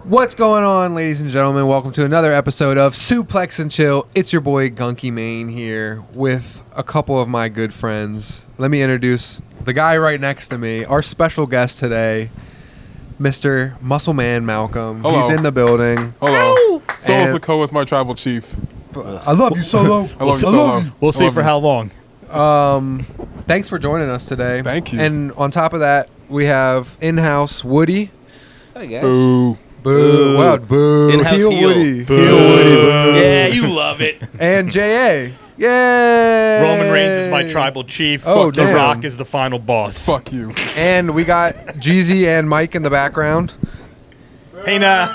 What's going on, ladies and gentlemen? Welcome to another episode of Suplex and Chill. It's your boy Gunky Mane here with a couple of my good friends. Let me introduce the guy right next to me, our special guest today, Mr. Muscle Man Malcolm. Hello. He's in the building. Hello. Solo Sokoa is my tribal chief. I love you, Solo. I love you, Solo. We'll see for how long. Thanks for joining us today. Thank you. And on top of that, we have in-house Woody. Hi guys. Boo. Boo. Wow, boo. In-house heel. Woody. Boo. Heel Woody. Boo. Yeah, you love it. And J.A. Yay! Roman Reigns is my tribal chief. Oh, The damn. Rock is the final boss. Fuck you. And we got Jeezy and Mike in the background. Hey now.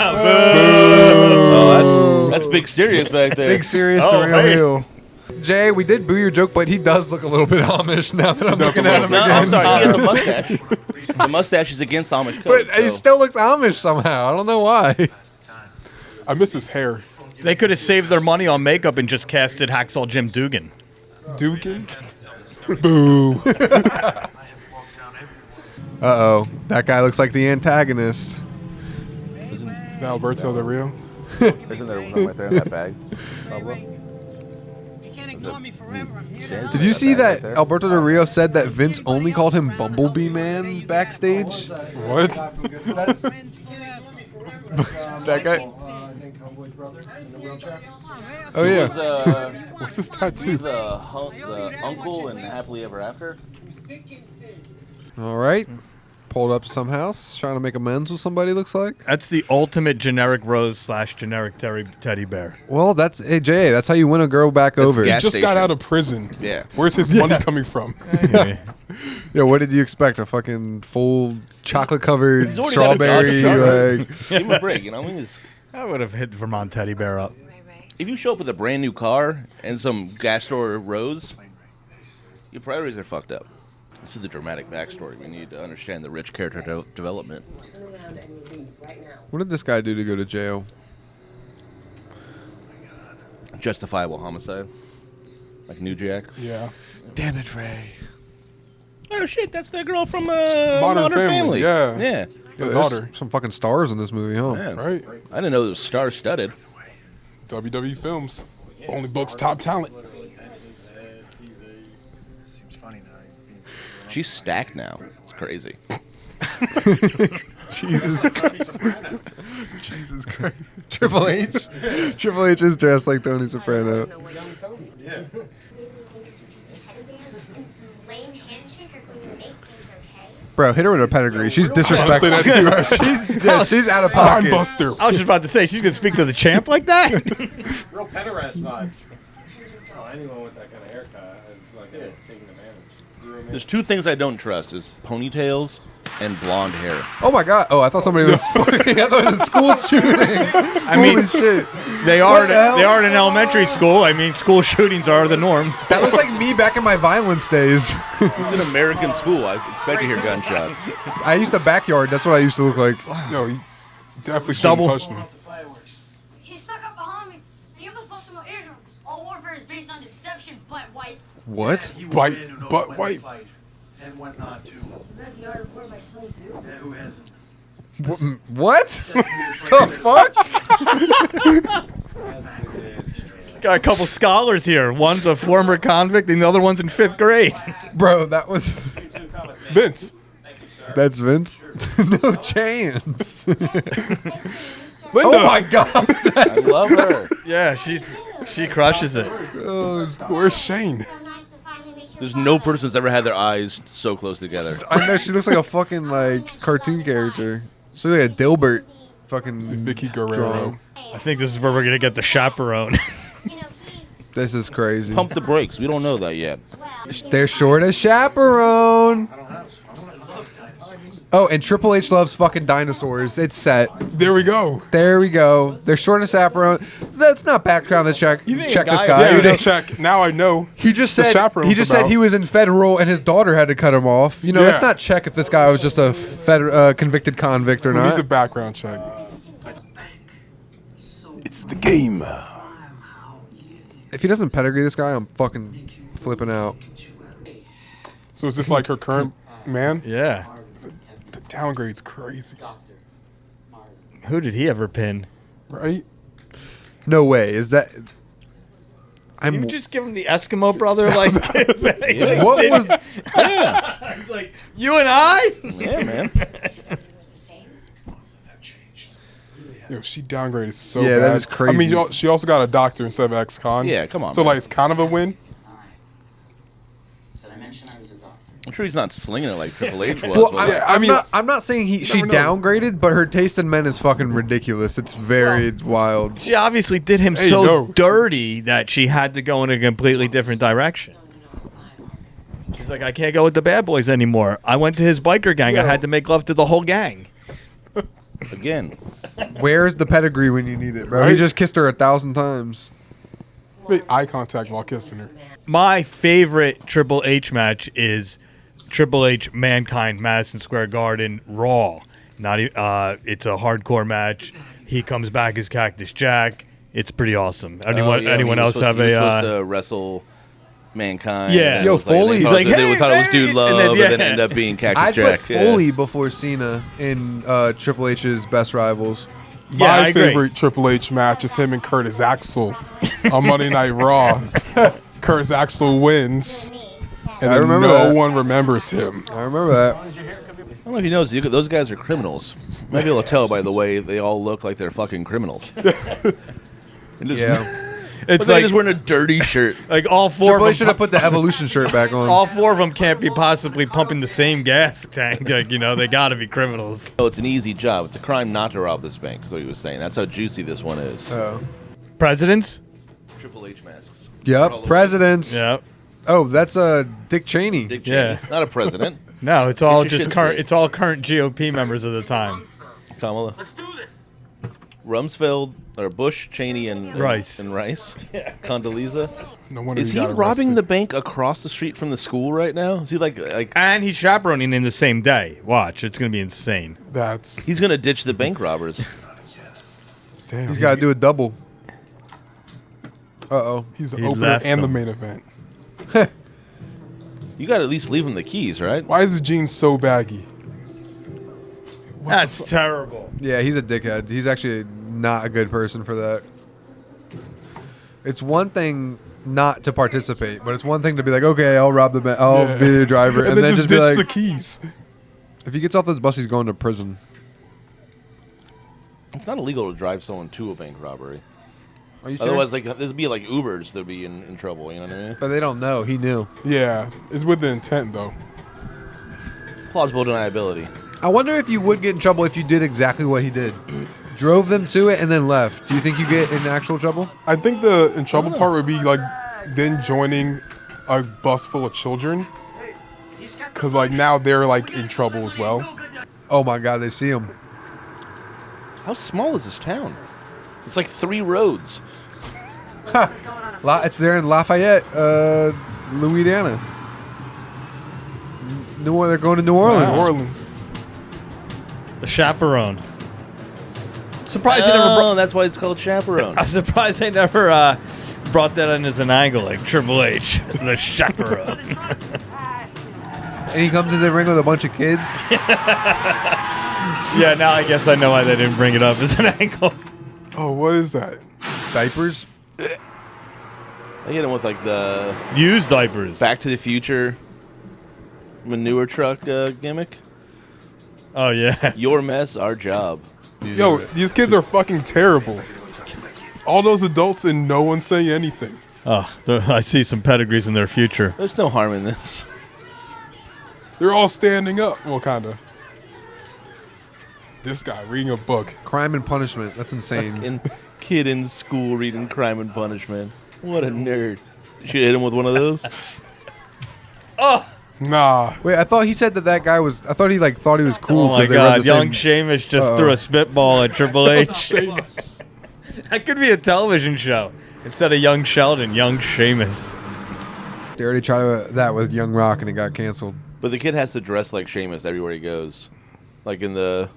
Oh, that's Big Serious back there. Big serious, Oh, the real hey. heel. Jay, we did boo your joke, but he does look a little bit Amish now that I'm does looking a at little him No, again. I'm sorry. He has a mustache. The mustache is against Amish But code. he still looks Amish somehow. I don't know why. I miss his hair. They could have saved their money on makeup and just casted Hacksaw Jim Dugan. Dugan? Boo. Uh-oh. That guy looks like the antagonist. Is that Alberto Del Rio? Isn't there one right there in that bag? Pablo? You can't ignore me forever. I'm here to help. Did you see that Alberto Del Rio said that Vince only called him Bumblebee Man backstage? What? Friends forever. That guy? Oh, He yeah. was, What's his tattoo? he's the uncle in Happily Ever After. All right. Pulled up some house, trying to make amends with somebody, looks like. That's the ultimate generic rose / generic teddy bear. Well, that's AJ. That's how you win a girl back over. gas- He just got station. out of prison. Yeah. Where's his money coming from? Yeah, what did you expect? A fucking full chocolate-covered He's already got a strawberry? Dodge Charger. Like, Give him a break, you know? I mean, I would have hit Vermont teddy bear up. if you show up with a brand new car and some gas store rose, your priorities are fucked up. This is the dramatic backstory. We need to understand the rich character development. what did this guy do to go to jail? Justifiable homicide. Like New Jack. Yeah. Damn it, Ray. Oh shit, that's the girl from Modern Family, yeah. Yeah. The There's daughter. some fucking stars in this movie, huh? Yeah. Right. I didn't know it was star-studded. WWE Films. Only books top talent. She's stacked now. It's crazy. Jesus Christ. Jesus Christ. Triple H? Triple H is dressed like Tony Soprano. Bro, hit her with a pedigree. She's disrespectful. Say that she's out of pocket. Spinebuster. I was just about to say, she's going to speak to the champ like that? Real pederast vibe. Oh, anyone with that kind of haircut is like taking advantage. There's two things I don't trust: is ponytails and blonde hair. Oh my god. Oh, I thought somebody was I thought it was a school shooting. Holy mean- shit. They What the hell? are in an elementary school. I mean, school shootings are the norm. That looks like me back in my violence days. It's an American school. I expect to hear gunshots. I used to backyard. That's what I used to look like. No, he definitely shouldn't Double. touch them. He snuck up behind me, and he almost busted my eardrums. All warfare is based on deception, butt white. What? White, butt white. And what not to. Read the article by Sun Tzu. Yeah, who hasn't? What? The fuck? Got a couple scholars here. One's a former convict, and the other one's in 5th grade. Bro, that was... Vince. That's Vince? No chance. Linda. Oh my god. I love her. Yeah, she crushes it. Where's Shane? So nice to finally meet you. There's no person that's ever had their eyes so close together. I know, she looks like a fucking, like, cartoon character. She looks like a Dilbert fucking Vicky Guerrero. drawing. I think this is where we're going to get the chaperone. You know, he's This is crazy. Pump the brakes. We don't know that yet. They're short a chaperone. Oh, and Triple H loves fucking dinosaurs. It's set. There we go. There we go. They're short a chaperone. Let's not background this check. You think Check a this guy- guy. Yeah, You know, check. Now I know. He just the said chaperone's he just said about. he was in federal and his daughter had to cut him off. You know, Yeah. let's not check if this guy was just a convicted convict or Who needs a not. background check? It's the game. If he doesn't pedigree this guy, I'm fucking flipping out. So is this like her current man? Yeah. The downgrade's crazy. Who did he ever pin? Right? No way. Is that? You just give him the Eskimo brother, like, What was? Yeah, like you and I. yeah, man. Yo, she downgraded so Yeah, bad. that is crazy. I mean, she also got a doctor instead of ex-con. Yeah, come on, So, man. like, it's kind of a win. Did I mention I was a doctor? I'm sure he's not slinging it like Triple H was. Well, but I'm not saying she never know. downgraded, but her taste in men is fucking ridiculous. It's very wild. She obviously did him Hey, so no. dirty that she had to go in a completely different direction. She's like, I can't go with the bad boys anymore. I went to his biker gang. I had to make love to the whole gang. again, Where's the pedigree when you need it, bro? He Right? just kissed her 1,000 times. Make eye contact while kissing her. My favorite Triple H match is Triple H Mankind Madison Square Garden Raw. It's a hardcore match. He comes back as Cactus Jack. It's pretty awesome. Anyone else have he was supposed a? to wrestle Mankind? Yeah. and Yo, it was like- Foley- they He's thought like, it was- they "Hey, thought it was hey," Dude Love, and and then, then yeah. ended up being Cactus I'd Jack. put Foley before Cena in Triple H's best rivals. Yeah, I My agree. favorite Triple H match is him and Curtis Axel on Monday Night Raw. Curtis Axel wins, and I then remember no that. one remembers him. I remember that. I don't know if you know, those guys are criminals. You might be able to tell by the way they all look like they're fucking criminals. And just, Yeah. It's they're like just wearing a dirty shirt. all four Triple of H should them. have put the Evolution shirt back on. All four of them can't be possibly pumping the same gas tank. Like, they got to be criminals. Oh, it's an easy job. It's a crime not to rob this bank, is what he was saying. That's how juicy this one is. Presidents? Triple H masks. Yep. Presidents. Yeah. Oh, that's Dick Cheney. Dick Cheney. Yeah. Not a president. No, it's all Get your just shit current. straight. It's all current GOP members of the time. Kamala. Let's do this. Rumsfeld, or Bush, Cheney, and Rice. And Rice. Condoleezza. No wonder Is he got robbing arrested. the bank across the street from the school right now? Is he like And he's chaperoning in the same day. Watch, it's gonna be insane. That's he's gonna ditch the bank robbers? damn. He's got to do a double. Uh-oh. He's the He opener left and the him. main event. You got to at least leave him the keys, right? Why is his jeans so baggy? That's terrible. Yeah, he's a dickhead. He's actually not a good person for that. It's one thing not to participate, but it's one thing to be like, okay, I'll rob the bank. I'll Yeah. be the driver. and then just be ditch like, the keys. if he gets off this bus, he's going to prison. It's not illegal to drive someone to a bank robbery. Are you sure? Otherwise, like there'd be like Ubers that'd be in trouble. You know what I mean? But they don't know. He knew. Yeah, it's with the intent though. Plausible deniability. I wonder if you would get in trouble if you did exactly what he did. Drove them to it and then left. Do you think you get in actual trouble? I think the in trouble part would be like then joining a bus full of children, because like now they're like in trouble as well. Oh my God, they see him. How small is this town? It's like 3 roads. They're in Lafayette, Louisiana. They're going to New Orleans. New Orleans. The chaperone. Surprised they never. Oh, that's why it's called Chaperone. I'm surprised they never brought that in as an angle, like Triple H, the chaperone. And he comes into the ring with a bunch of kids. Yeah, now I guess I know why they didn't bring it up as an angle. Oh, what is that? Diapers. They hit him with like the Used diapers. Back to the Future manure truck gimmick. Oh yeah. Your mess, our job. Yo, these kids are fucking terrible. All those adults and no one say anything. Oh, I see some pedigrees in their future. There's no harm in this. They're all standing up. Well, kinda. This guy reading a book. Crime and Punishment. That's insane. And kid in school reading Crime and Punishment. What a nerd. You should hit him with one of those. Nah. Wait, I thought he said that guy was. I thought he thought he was cool. Oh my 'cause they read God! the Young same- Sheamus just Uh-oh. threw a spitball at Triple H. That could be a television show instead of Young Sheldon. Young Sheamus. They already tried that with Young Rock and it got canceled. But the kid has to dress like Sheamus everywhere he goes. Like in the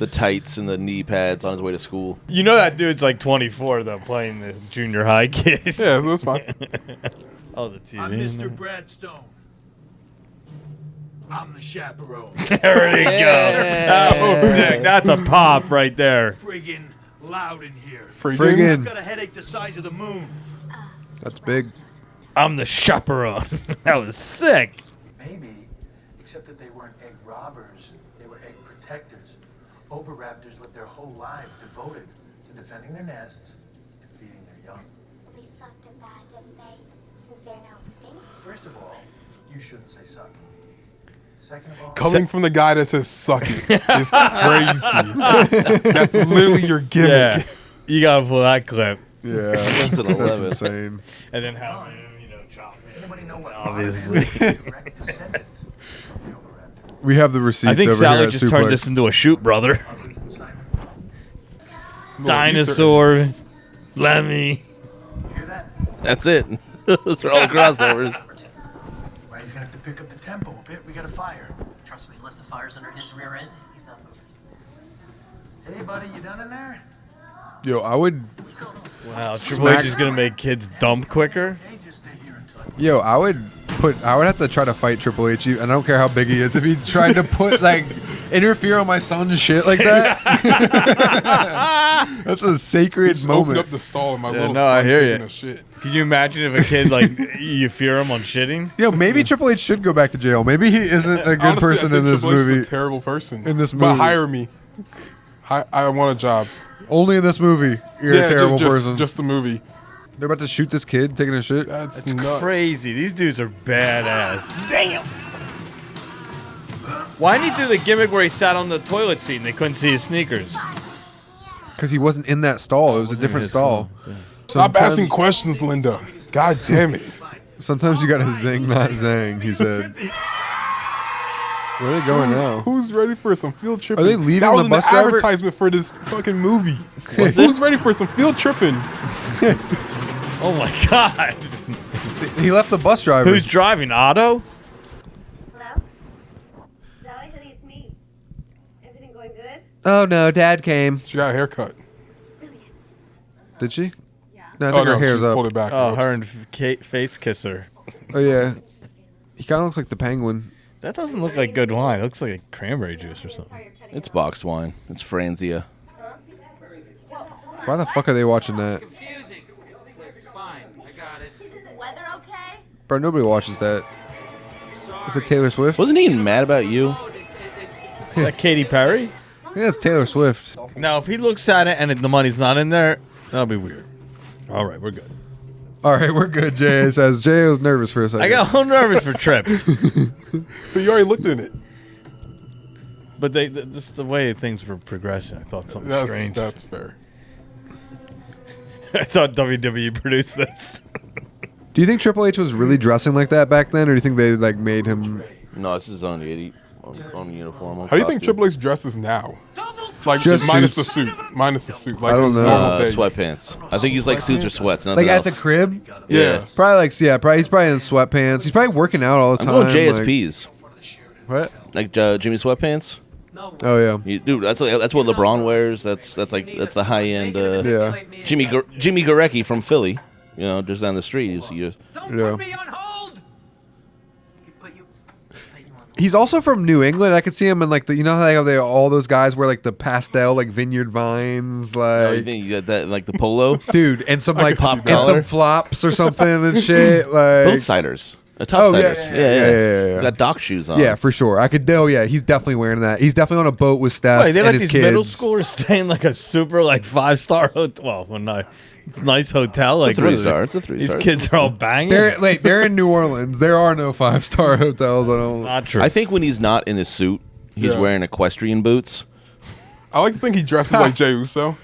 tights and the knee pads on his way to school. You know that dude's like 24 though, playing the junior high kid. Yeah, so it's fine. Oh, the TV. I'm Mr. Bradstone. I'm the chaperone. There you go. That was sick. That's a pop right there. Friggin' loud in here. Friggin'. I've got a headache the size of the moon. That's big. I'm the chaperone. That was sick. Maybe, except that they weren't egg robbers. They were egg protectors. Oviraptors lived their whole lives devoted to defending their nests and feeding their young. Well, they sucked at that, didn't they? Since they're now extinct. First of all, you shouldn't say suck. Second of all, Coming from the guy that says suck it is crazy. That's literally your gimmick. Yeah. You gotta pull that clip. Yeah, That's an 11. insane. And then how chop it. anybody know what Obviously. direct descendant of the Oviraptor? We have the receipts I think over Sally here at just turned Suplex. this into a shoot, brother. Little Dinosaur, Easter eggs. Lemmy. Hear that? That's it. Those are all the crossovers. Right, he's gonna have to pick up the tempo a bit. We got a fire. Trust me, unless the fire's under his rear end, he's not moving. Hey, buddy, you done in there? Yo, I would. Wow, Triple H is gonna make kids dump quicker. Hey, just stay here until Yo, I would have to try to fight Triple H, and I don't care how big he is. If he tried to put interfere on my son's shit like that, that's a sacred Just opened moment. up the stall and my Yeah, little no, I son hear taking ya. a shit. Could you imagine if a kid you fear him on shitting? Yo, maybe Triple H should go back to jail. Maybe he isn't a good Honestly, person I in think this Triple H is movie. a terrible person. In this But movie. hire me. I want a job. Only in this movie, you're a terrible person. Just the movie. They're about to shoot this kid taking a shit. That's It's nuts. crazy. These dudes are badass. Damn. Why didn't he do the gimmick where he sat on the toilet seat and they couldn't see his sneakers? Because he wasn't in that stall. It was a different his stall. Stop Sometimes- asking questions, Linda. God damn it. Sometimes you gotta zing, not zang, he said. Where are they going now? Who's ready for some field tripping? Are they leaving That was the an bus driver? advertisement for this fucking movie. Who's ready for some field tripping? Oh my god. He left the bus driver. Who's driving? Otto? Hello? Sally, honey, it's me. Everything going good? Oh no, Dad came. She got a haircut. Brilliant. Did she? Yeah. No, I Oh think no, her hair's she's up. pulled it back. Oh, Oops. her and Kate face kisser. Oh yeah. He kind of looks like the penguin. That doesn't look like good wine. It looks like a cranberry juice or Sorry, something. you're cutting It's out. boxed wine. It's Franzia. Well, hold on. Why the fuck are they watching that? Confusing. It's fine. I got it. Is the weather okay? Bro, nobody watches that. Is it Taylor Swift? Wasn't he even mad about you? Is that Katy Perry? Yeah, it's Taylor Swift. Now, if he looks at it and the money's not in there, that'll be weird. All right, we're good. All right, we're good. Jay says Jay was nervous for a second. I got a little nervous for trips, But you already looked in it. but this is the way things were progressing. I thought something strange. That's fair. I thought WWE produced this. Do you think Triple H was really dressing like that back then, or do you think they made him? No, this is on the on uniform. How do you think Triple H dresses now? Like Just minus suits. the suit. Minus the suit. Like I don't his know. normal days. Sweatpants. I think he's like suits or sweats. Nothing Like at else. the crib? Yeah. Probably he's probably in sweatpants. He's probably working out all the I'm time. going JSPs. What? Like Jimmy sweatpants. Oh yeah. Dude, that's what LeBron wears. That's the high end. Yeah. Jimmy Garecki from Philly. You know, just down the street. You Don't Yeah. put me on hold. But you. He's also from New England. I could see him in like you know how they all those guys wear like the pastel like vineyard vines oh, you like think you got that like the polo? dude and some like pop and collar. some flops or something and shit like Both siders. Top siders. yeah. Got dock shoes on. yeah for sure. I could yeah he's definitely wearing that. He's definitely on a boat with Steph Wait, they and let his these kids. middle schoolers stay in like a super 5-star hotel. Well, no, it's a nice hotel. Like It's a what is 3-star. it? It's a 3-star. These kids are all banging. They're in New Orleans. There are no 5-star hotels. I don't. Not true. I think when he's not in his suit, he's Yeah. wearing equestrian boots. I like to think he dresses like Jey Uso.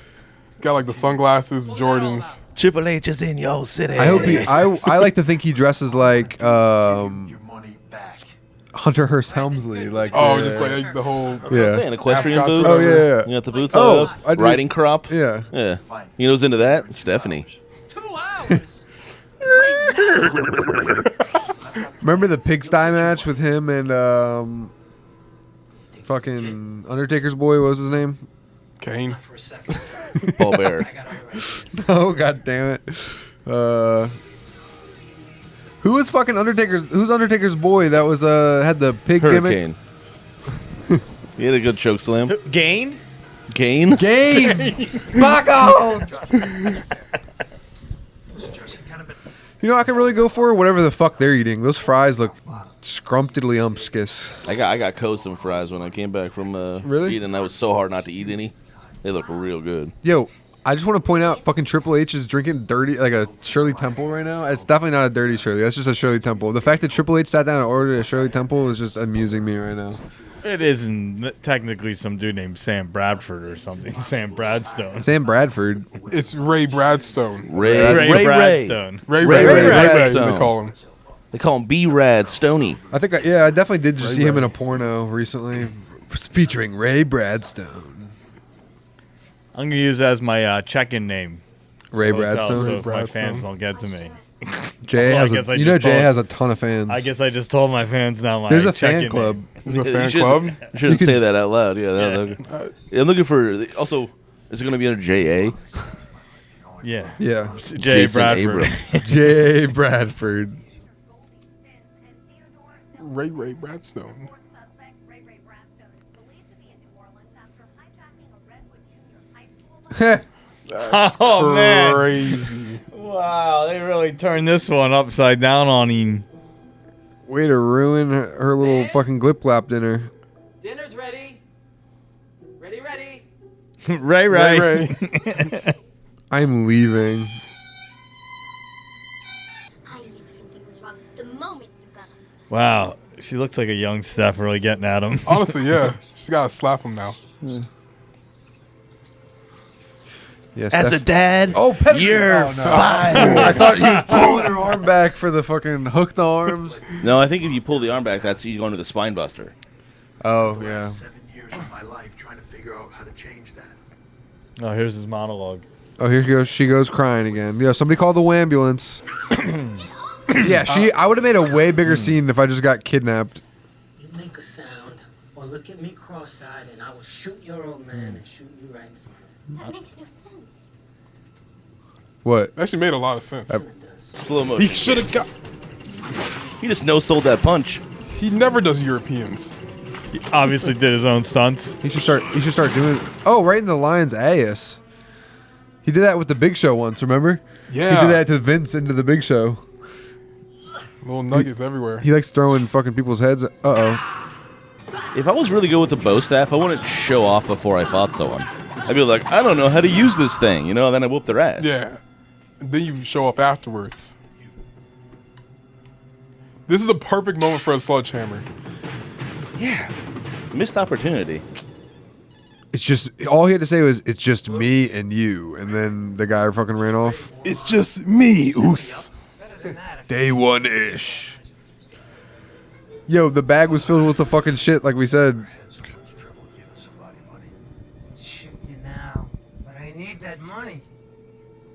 Got like the sunglasses, Jordans. Triple H is in your city. I hope I like to think he dresses like Your money back. Hunter Hearst Helmsley. Like Oh, just like the whole. yeah. saying equestrian Mascot boots. Oh yeah. You got the boots Oh, up. I do. Riding crop. Yeah. Yeah. You know who's into that? Stephanie. 2 hours. Remember the pigsty match with him and fucking Undertaker's boy? What was his name? Kane. For a second. Paul Bearer. Oh god damn it. Who was fucking Undertaker's? Who's Undertaker's boy that was had the pig Hurricane. He had a good choke slam. Gain? Gain? gimmick. Fuck off! You know, I can really go for whatever the fuck they're eating. Those fries look scrumptedly umpskis. I got some fries when I came back from Really? eating. That was so hard not to eat any. They look real good. Yo, I just want to point out, fucking Triple H is drinking dirty, like a Shirley Temple right now. It's definitely not a dirty Shirley. That's just a Shirley Temple. The fact that Triple H sat down and ordered a Shirley Temple is just amusing me right now. It isn't technically some dude named Sam Bradford or something. Sam Bradstone. Sam Bradford. It's Ray Bradstone. Ray Bradstone. Ray. Bradstone. They call him. They call him B-Rad Stoney. I think, I definitely did just see him in a porno recently featuring Ray Bradstone. I'm gonna use that as my check-in name. Ray Hotel, Bradstone. So Ray if my Bradstone. fans don't get to me. Jay Well, I has guess I you know just Jay told- has a ton of fans. I guess I just told my fans now my There's a check-in fan club. name. There's a You fan shouldn't- club. You shouldn't You say can- that out loud. Yeah. I'm looking for. Also, is it going to be under J.A.? Yeah. Yeah. Jay Jason Bradford. Abrams. J. Bradford. Ray Bradstone. Oh man! Crazy. Wow, they really turned this one upside down on him. Way to ruin her little fucking glip glap dinner. Dinner's ready. Ready. Ray. Ray. I'm leaving. I knew something was wrong the moment you got on the bus. Wow, she looks like a young Steph really getting at him. Honestly, yeah. She's got to slap him now. Yes. As a dad, pedigree. you're Oh, no. fired. I thought he was pulling her arm back for the fucking hooked arms. No, I think if you pull the arm back, that's you going to the spine buster. Oh yeah. 7 years of my life trying to figure out how to change that. Oh, here's his monologue. Oh, here goes. She goes crying again. Yeah, somebody call the ambulance. Yeah, I would have made a way bigger scene if I just got kidnapped. You make a sound or look at me cross-eyed and I will shoot your old man and shoot you right in front of him. That makes no sense. What? That actually made a lot of sense. It does. Slow motion. He should have got. He just no-sold that punch. He never does Europeans. He obviously did his own stunts. He should start doing. Oh, right in the lion's ass. He did that with the Big Show once. Remember? Yeah. He did that to Vince into the Big Show. Little nuggets everywhere. He likes throwing fucking people's heads. Uh-oh. If I was really good with the bow staff, I wouldn't show off before I fought someone. I'd be like, I don't know how to use this thing, and then I whoop their ass. Yeah. And then you show off afterwards. This is a perfect moment for a sledgehammer. Yeah. Missed opportunity. It's just all he had to say was, "It's just me and you," and then the guy fucking ran off. It's just me, Oos. Day one ish. Yo, the bag was filled with the fucking shit, like we said. Shoot you now, but I need that money.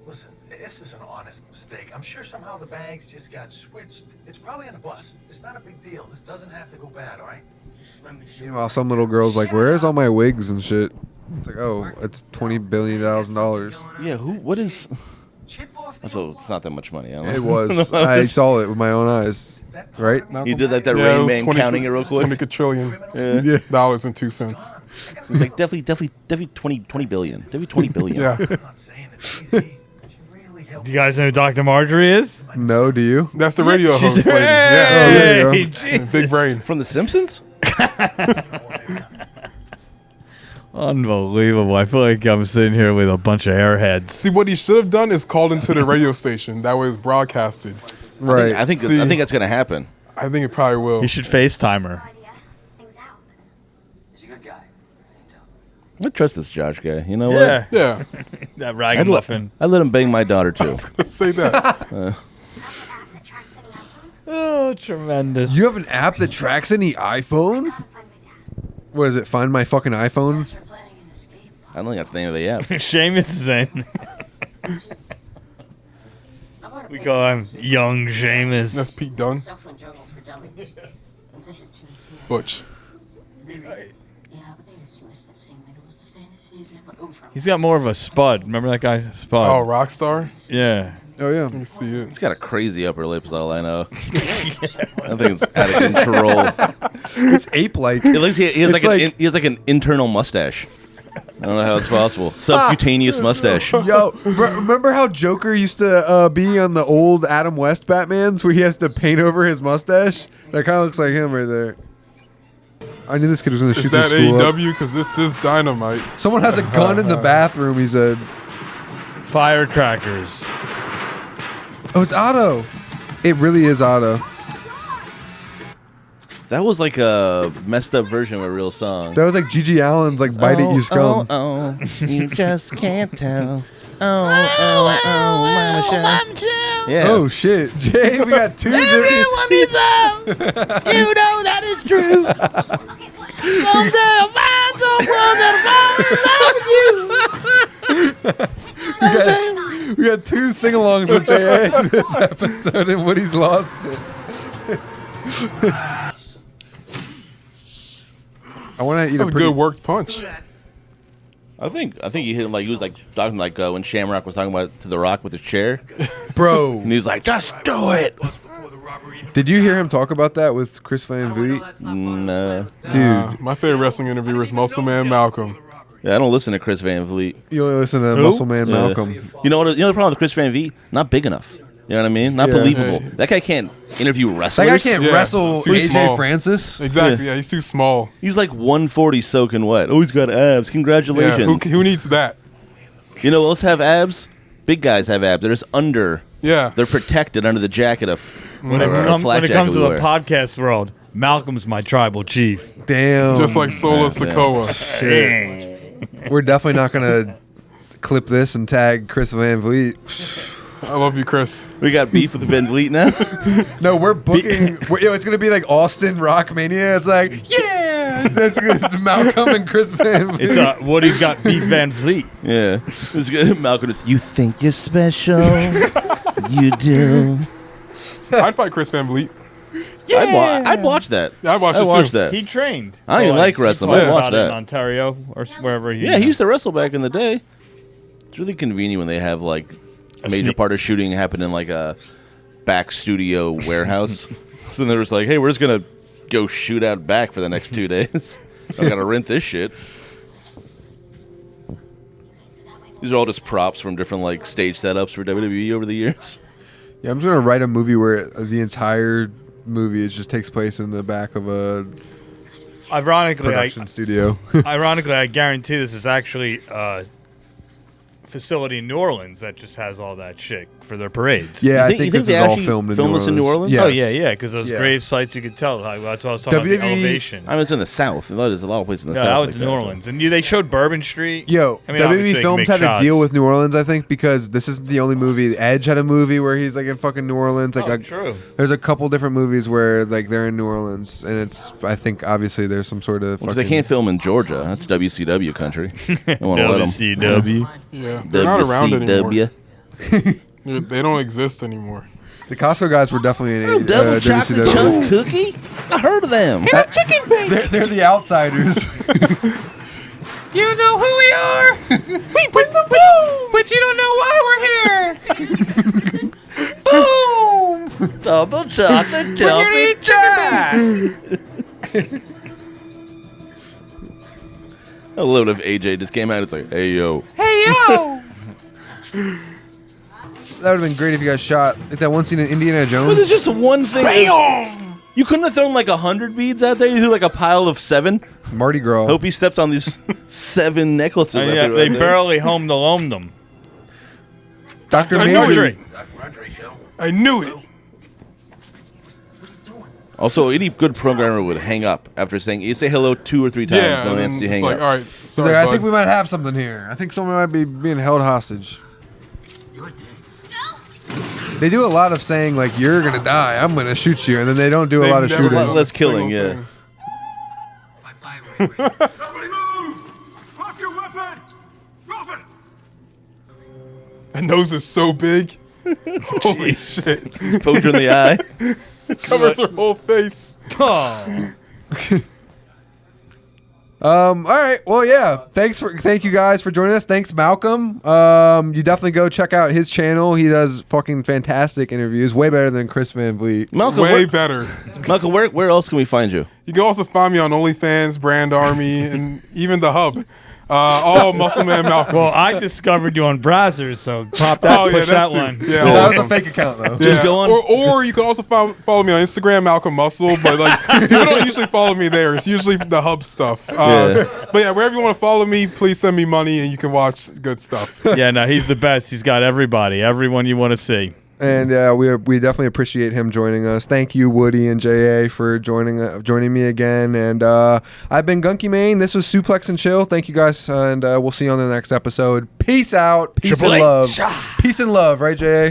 Listen, this is an honest mistake. I'm sure somehow the bags just got switched. It's probably on the bus. It's not a big deal. This doesn't have to go bad, all right? Just let me shoot. Meanwhile, some little girl's like, "Where's all my wigs and shit?" It's like, oh, it's $20 billion. Yeah, what is... Chip off the So it's not that much money. I don't know. It was. I saw it with my own eyes. Right? You Malcolm? did like that Yeah, it Rain was Man 20 counting it real quick? 20 quadrillion Yeah. dollars and 2 cents. It was like definitely 20 billion. Definitely 20 billion. Yeah. I'm not saying it's easy. It should really help. Do you guys know who Dr. Marjorie is? No, do you? That's the radio host She's lady. there Yeah. you go. Hey, Big brain. From The Simpsons? Unbelievable. I feel like I'm sitting here with a bunch of airheads. See, what he should have done is called into the radio station. That way it's broadcasted. Right. I think See- that's going to happen. I think it probably will. You should FaceTime her. Idea. Things out. He's a good guy. I trust this Josh guy. You know what? Yeah. That ragamuffin. I let him bang my daughter too. Let's say that. Have an app that tracks any iPhone. Oh, tremendous. You have an app that tracks any iPhone? Find my dad. What is it? Find my fucking iPhone? You're planning an escape. I don't think that's the name of the app. Seamus is in. How about a We big call him Young Seamus. That's Pete Dunne. Suffering jungle for dummies. Butch. Yeah, but they dismissed that same it was the fantasies of over. He's got more of a Spud. Remember that guy, Spud? Oh, Rockstar? Yeah. Oh yeah. Let me see it. He's got a crazy upper lip, is all I know. I think it's out of control. It's ape-like. It looks he has It's he has like an internal mustache. I don't know how it's possible. Subcutaneous mustache. Yo, remember how Joker used to be on the old Adam West Batmans where he has to paint over his mustache? That kind of looks like him right there. I knew this kid was going to Is shoot that this school up. AEW? Because this is Dynamite. Someone has a gun in the bathroom, he said. Firecrackers. Oh, it's Otto. It really is Otto. That was like a messed up version of a real song. That was like Gigi Allen's like Bite It You Scum. Oh, you just can't tell. Mama Yeah. Oh shit, Jay, we got two different. Everyone is up. You know that is true. Someday I'll find someone that'll fall in love with you. We got two sing-alongs with Jay in this episode, and Woody's lost it. I want to eat That's a a pretty good worked punch. I think he hit him like he was like talking like when Shamrock was talking about to The Rock with his chair, bro. and he was like, "Just do it." Did you hear him talk about that with Chris Van Vliet? No, Dude, My favorite wrestling interviewer is Muscle Man Malcolm. yeah, I don't listen to Chris Van Vliet. you only listen to Who? Muscle Man Yeah. Malcolm. You know what? You know the problem with Chris Van Vliet? Not big enough. You know what I mean? Not Yeah. believable. Hey. That guy can't interview That wrestlers. guy can't Yeah, wrestle he's too AJ small. Francis. Exactly. Yeah, he's too small. He's like 140 soaking wet. Oh, he's got abs. Yeah, Congratulations. who needs that? You know what else have abs? Big guys have abs. They're just under. Yeah. They're protected under the jacket of. When or a it comes flak jacket to we the wear. podcast world, Malcolm's my tribal chief. Damn. Just like Sola Sokoa. We're definitely not gonna clip this and tag Chris Van Vliet. I love you, Chris. We got beef with Van Vliet now. No, we're booking. It's gonna be like Austin Rockmania. It's like, yeah, it's Malcolm and Chris Van Vliet. It's Woody's got beef Van Vliet. Yeah, it was good. Malcolm just, you think you're special? You do. I'd fight Chris Van Vliet. I'd watch that. Yeah, I'd watch I'd it watch too. that. He trained. I don't even like wrestling, He but talks I'd watch about it in that. Ontario or wherever he. Yeah, he used to wrestle back in the day. It's really convenient when they have like a major sneak- part of shooting happen in like a back studio warehouse. So then they're just like, hey, we're just gonna go shoot out back for the next 2 days. I gotta rent this shit. These are all just props from different like stage setups for WWE over the years. Yeah, I'm just gonna write a movie where the entire movie just takes place in the back of a Ironically, production studio. I guarantee this is actually a facility in New Orleans that just has all that shit for their parades. Yeah, You I think- think you think this they is all actually filmed in film New this in New Orleans? Yeah. Oh yeah, because those Yeah. grave sites you could tell. Like, that's what I was talking about. The WWE elevation. I mean, it's in the South. There's a lot of places in the Yeah, South. that like was New Orleans, and they showed Bourbon Street. Yo, I mean, obviously WWE they Films make had shots. a deal with New Orleans, I think, because this isn't the only movie. Edge had a movie where he's like in fucking New Orleans. Like, Oh, true. There's a couple different movies where like they're in New Orleans, and it's. I think obviously there's some sort of. Because they can't film in Georgia. That's WCW country. They want to let them. WCW. Yeah, they're not around anymore. WCW. They don't exist anymore. The Costco guys were definitely in Double chocolate WCW. chunk cookie? I heard of them. They're the outsiders. You know who we are. We bring the boom, but you don't know why we're here. Boom. Double chocolate We're jumping here to jack. I love it if AJ just came out. It's like, hey yo, Hey yo. That would have been great if you guys shot like that one scene in Indiana well, there's Jones. just one thing. You couldn't have thrown like 100 beads out there. You threw like a pile of 7. Mardi Gras. Hope he steps on these 7 necklaces. I Yeah, put they right there. barely homed them. Dr. I know Major. it. I knew it. Also, any good programmer would hang up after saying, you say hello 2 or 3 times. Yeah, no and answer, then you it's hang like, up. all right, He's sorry, like, I bud. think we might have something here. I think someone might be being held hostage. They do a lot of saying like, "You're gonna die. I'm gonna shoot you," and then they don't do a They've lot of never shooting. done a Less killing, single yeah. thing. That nose is so big. Holy shit. Poked her in the eye. Covers her whole face. Oh. All right. Well, yeah. Thank you guys for joining us. Thanks, Malcolm. You definitely go check out his channel. He does fucking fantastic interviews, way better than Chris Van Vliet. Malcolm, Way better. Malcolm, where else can we find you? You can also find me on OnlyFans, Brand Army, and even the Hub. All Muscle Man Malcolm. Well, I discovered you on Brazzers, so pop that, push that too. one. Yeah, That was a awesome. fake account though. Just go on. Or you can also follow me on Instagram, Malcolm Muscle. But like people don't usually follow me there. It's usually the Hub stuff. But yeah, wherever you want to follow me, please send me money and you can watch good stuff. Yeah, no, he's the best. He's got everybody, everyone you want to see. And we definitely appreciate him joining us. Thank you, Woody and JA, for joining me again. And I've been Gunky Mane. This was Suplex and Chill. Thank you guys, and we'll see you on the next episode. Peace out. Peace and love. Peace and love, right, JA?